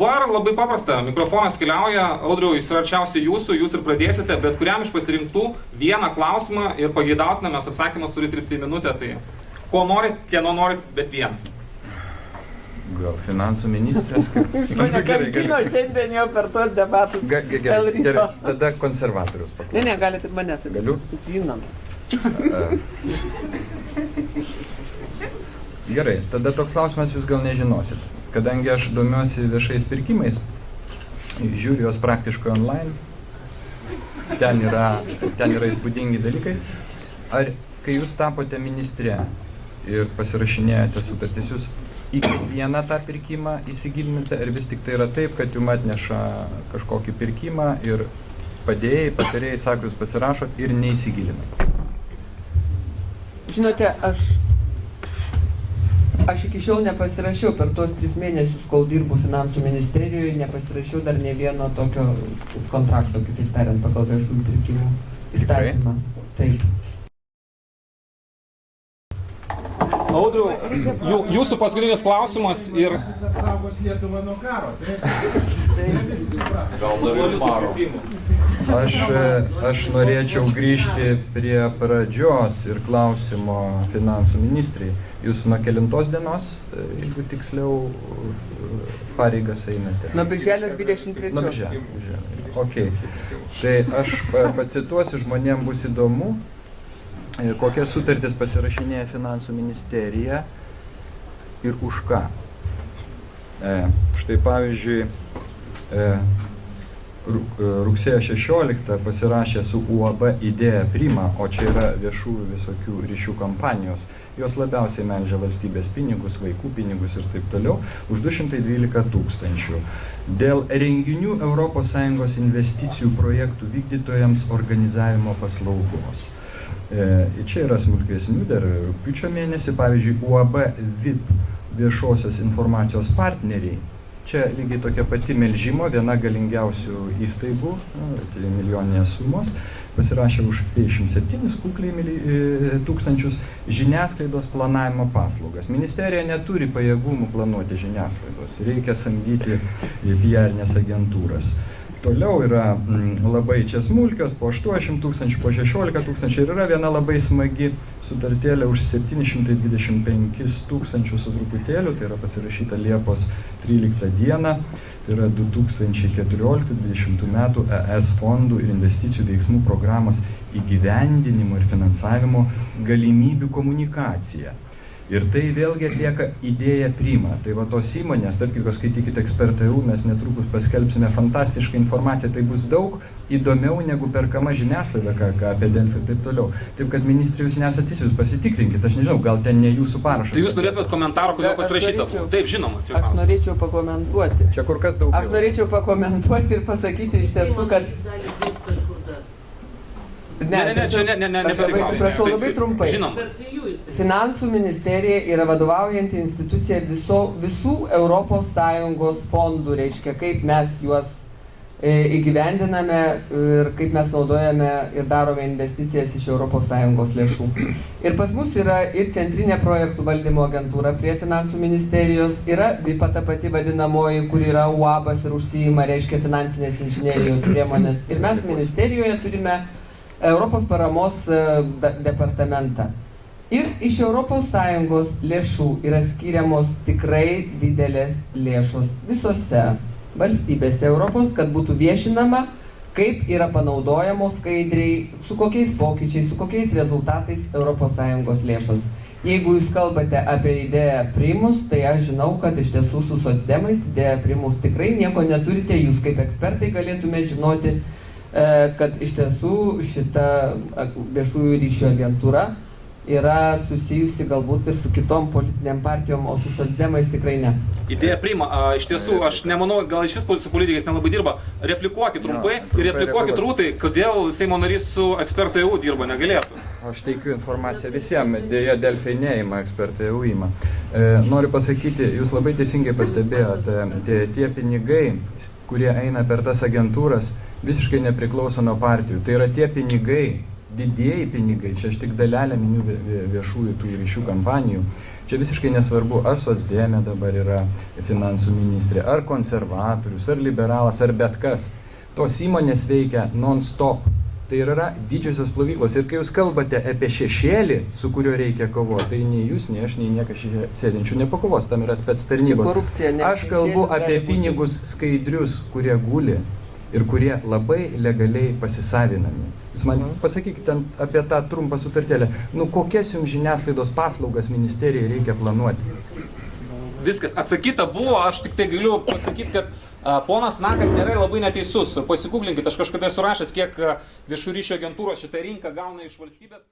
dabar labai paprasta, mikrofonas keliauja, Audriau, jis yra arčiausiai jūsų, jūs ir pradėsite, bet kuriam iš pasirinktų vieną klausimą ir pageidautinamės atsakymas turi tilpti į minutę, tai ko norit, kieno norit, bet vieną. Gal finansų ministras? Kankino šiandien jau per tuos debatus. Gerai, tada konservatorius paklausyti. Ne, galite ir manęs. Galiu? Žinom. Gerai, tada toks klausimas jūs gal nežinosit. Kadangi aš domiuosi viešais pirkimais, žiūriu juos praktiškai online, ten yra įspūdingi dalykai. Ar kai jūs tapote ministre ir pasirašinėjate sutartis, jūs į kiekvieną tą pirkimą įsigilinate, ar vis tik tai yra taip, kad jums atneša kažkokį pirkimą ir padėjai, patarėjai, sako, jūs pasirašot ir neįsigilinat? Žinote, aš iki šiol nepasirašiau per tuos 3 mėnesius, kol dirbu finansų ministerijoje, nepasirašiau dar ne vieno tokio kontrakto, kitaip tariant, pagal viešųjų pirkimų įstatymą. Taip. Audriau, jūsų paskutinis klausimas ir... Apsaugos Lietuvą nuo karo. Aš norėčiau grįžti prie pradžios ir klausimo finansų ministrai. Jūs nuo kelintos dienos, jeigu tiksliau, pareigas einate? Nuo birželio 23. Nuo birželio. Ok. Tai aš pacituosiu, žmonėms bus įdomu, kokias sutartis pasirašinėja finansų ministerija ir už ką. Štai pavyzdžiui, rugsėjo 16 pasirašė su UAB Idėja Prima, o čia yra viešųjų visokių ryšių kampanijos. Jos labiausiai melžia valstybės pinigus, vaikų pinigus ir taip toliau, už 212 000. Dėl renginių ES investicijų projektų vykdytojams organizavimo paslaugos. Čia yra smulkesnių, dar rugpjūčio mėnesį, pavyzdžiui, UAB VIP viešosios informacijos partneriai. Čia lygiai tokia pati melžimo, viena galingiausių įstaigų, milijoninės sumos, pasirašė už 57 kukliai tūkstančius žiniasklaidos planavimo paslaugas. Ministerija neturi pajėgumų planuoti žiniasklaidos, reikia samdyti PR-nes agentūras. Toliau yra labai čia smulkios, po 8 000, po 16 000 ir yra viena labai smagi sutartėlė už 725 000 su truputėliu, tai yra pasirašyta Liepos 13 dieną, tai yra 2014-2020 metų ES fondų ir investicijų veiksmų programos įgyvendinimo ir finansavimo galimybių komunikacija. Ir tai vėlgi atlieka Idėja Prima. Tai va tos įmonės, tarp kitko skaitykite Ekspertai.eu, mes netrukus paskelbsime fantastišką informaciją. Tai bus daug įdomiau negu perkama žiniasklaida, ką apie Delfį ir taip toliau. Taip kad ministrė, jūs nesate teisūs, pasitikrinkite. Aš nežinau, gal ten ne jūsų parašas. Tai jūs norėtumėt komentarą, kodėl pasirašyta? Taip, žinoma. Aš norėčiau pakomentuoti. Čia kur kas daugiau. Aš norėčiau pakomentuoti ir pasakyti iš tiesų, kad... Atsiprašau, labai trumpai. Finansų ministerija yra vadovaujanti institucija visų ES fondų, reiškia, kaip mes juos įgyvendiname ir kaip mes naudojame ir darome investicijas iš ES lėšų. Ir pas mus yra ir centrinė projektų valdymo agentūra prie finansų ministerijos, yra VIPA ta pati vadinamoji, kur yra UABas ir užsiima, reiškia, finansinės inžinerijos priemonės. Ir mes ministerijoje turime Europos paramos departamentą. Ir iš ES lėšų yra skiriamos tikrai didelės lėšos visose valstybėse Europos, kad būtų viešinama, kaip yra panaudojamos skaidriai, su kokiais pokyčiais, su kokiais rezultatais ES lėšos. Jeigu jūs kalbate apie Idėją Primus, tai aš žinau, kad iš tiesų su socdemais Idėja Primus tikrai nieko neturite, jūs kaip ekspertai galėtumėte žinoti, kad iš tiesų šita viešųjų ryšių agentūra yra susijusi galbūt ir su kitom politiniam partijom, o su socdemais tikrai ne. Idėja Prima. Iš tiesų, aš nemanau, gal iš vis su politikais nelabai dirba. Replikuokit trumpai ir replikuokit Rūtai, kodėl Seimo narys su Ekspertai.eu dirba, negalėtų. Aš teikiu informaciją visiems, dėja Delfai neima, Ekspertai.eu ima. Noriu pasakyti, jūs labai teisingai pastebėjote, tie pinigai, kurie eina per tas agentūras, visiškai nepriklauso nuo partijų. Tai yra tie pinigai, didieji pinigai, čia aš tik dalelę miniu viešųjų tų ryšių kampanijų. Čia visiškai nesvarbu, ar socdemė dabar yra finansų ministrė, ar konservatorius, ar liberalas, ar bet kas. Tos įmonės veikia non-stop. Tai yra didžiosios plovyklos. Ir kai jūs kalbate apie šešėlį, su kuriuo reikia kovoti, tai nei jūs, nei aš, nei niekas sėdinčių nepakovos, tam yra spec tarnybos. Aš kalbu apie pinigus skaidrius, kurie guli ir kurie labai legaliai pasisavinami. Jūs man pasakykite ten apie tą trumpą sutartėlę. Nu, kokias jums žiniasklaidos paslaugas ministerijai reikia planuoti? Viskas atsakyta buvo, aš tik tai galiu pasakyti, kad ponas Nakas nėra labai neteisus. Pasigūglinkite, aš kažkada esu rašęs, kiek viešų ryšių agentūros šitą rinką gauna iš valstybės.